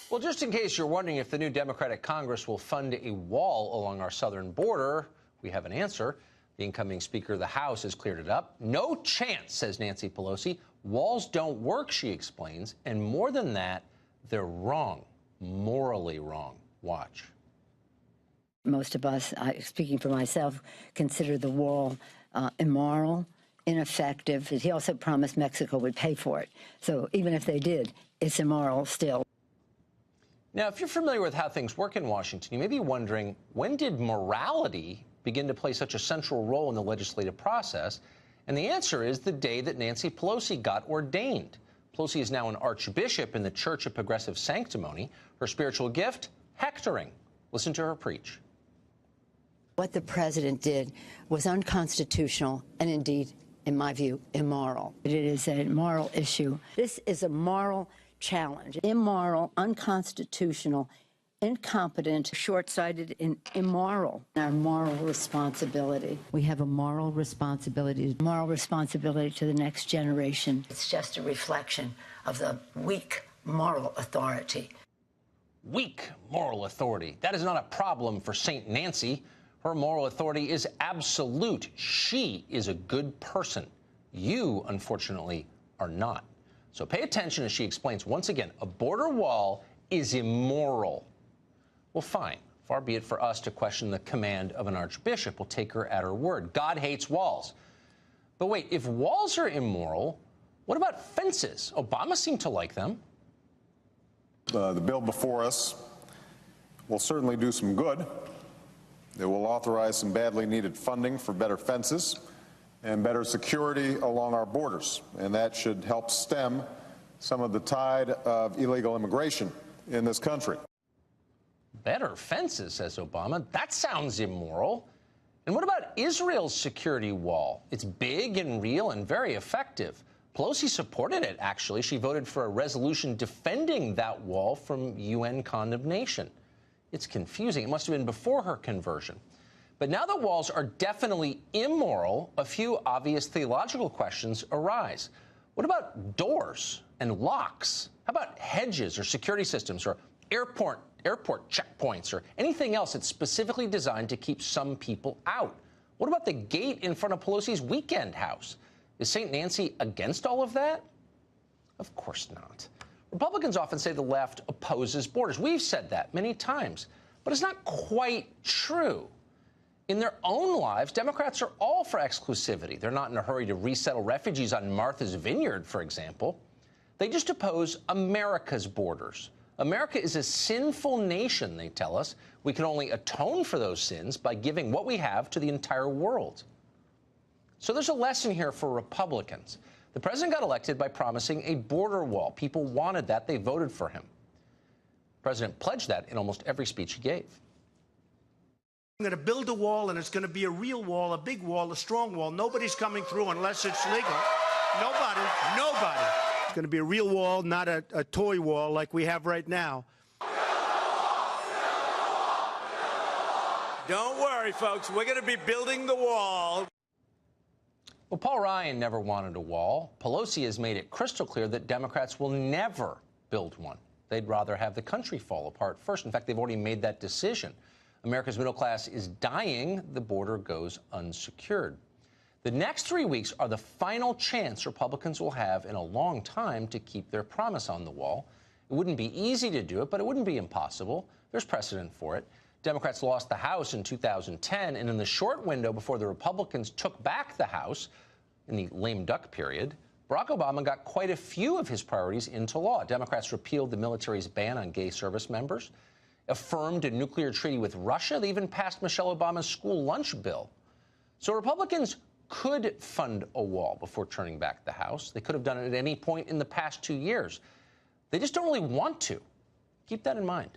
Well, just in case you're wondering if the new Democratic Congress will fund a wall along our southern border, we have an answer. The incoming Speaker of the House has cleared it up. No chance, says Nancy Pelosi. Walls don't work, she explains. And more than that, they're wrong, morally wrong. Watch. Most of us, speaking for myself, consider the wall immoral, ineffective. He also promised Mexico would pay for it. So even if they did, it's immoral still. Now, if you're familiar with how things work in Washington, you may be wondering, when did morality begin to play such a central role in the legislative process? And the answer is the day that Nancy Pelosi got ordained. Pelosi is now an archbishop in the Church of Progressive Sanctimony. Her spiritual gift, hectoring. Listen to her preach. What the president did was unconstitutional and indeed, in my view, immoral. It is a moral issue. This is a moral challenge. Immoral, unconstitutional, incompetent, short-sighted, and immoral. Our moral responsibility. We have a moral responsibility to the next generation. It's just a reflection of the weak moral authority. Weak moral authority. That is not a problem for St. Nancy. Her moral authority is absolute. She is a good person. You, unfortunately, are not. So pay attention as she explains once again, a border wall is immoral. Well, fine. Far be it for us to question the command of an archbishop. We'll take her at her word. God hates walls. But wait, if walls are immoral, what about fences? Obama seemed to like them. The bill before us will certainly do some good. It will authorize some badly needed funding for better fences and better security along our borders, and that should help stem some of the tide of illegal immigration in this country. Better fences, says Obama. That sounds immoral. And what about Israel's security wall? It's big and real and very effective. Pelosi supported it, actually. She voted for a resolution defending that wall from UN condemnation. It's confusing. It must have been before her conversion. But now that walls are definitely immoral, a few obvious theological questions arise. What about doors and locks? How about hedges or security systems or airport checkpoints or anything else that's specifically designed to keep some people out? What about the gate in front of Pelosi's weekend house? Is St. Nancy against all of that? Of course not. Republicans often say the left opposes borders. We've said that many times, but it's not quite true. In their own lives, Democrats are all for exclusivity. They're not in a hurry to resettle refugees on Martha's Vineyard, for example. They just oppose America's borders. America is a sinful nation, they tell us. We can only atone for those sins by giving what we have to the entire world. So there's a lesson here for Republicans. The president got elected by promising a border wall. People wanted that. They voted for him. The president pledged that in almost every speech he gave. I'm going to build a wall, and it's going to be a real wall, a big wall, a strong wall. Nobody's coming through unless it's legal. Nobody. It's going to be a real wall, not a toy wall like we have right now. Don't worry, folks. We're going to be building the wall. Well, Paul Ryan never wanted a wall. Pelosi has made it crystal clear that Democrats will never build one. They'd rather have the country fall apart first. In fact, they've already made that decision. America's middle class is dying. The border goes unsecured. The next 3 weeks are the final chance Republicans will have in a long time to keep their promise on the wall. It wouldn't be easy to do it, but it wouldn't be impossible. There's precedent for it. Democrats lost the House in 2010, and in the short window before the Republicans took back the House, in the lame duck period, Barack Obama got quite a few of his priorities into law. Democrats repealed the military's ban on gay service members, affirmed a nuclear treaty with Russia. They even passed Michelle Obama's school lunch bill. So Republicans could fund a wall before turning back the House. They could have done it at any point in the past 2 years. They just don't really want to. Keep that in mind.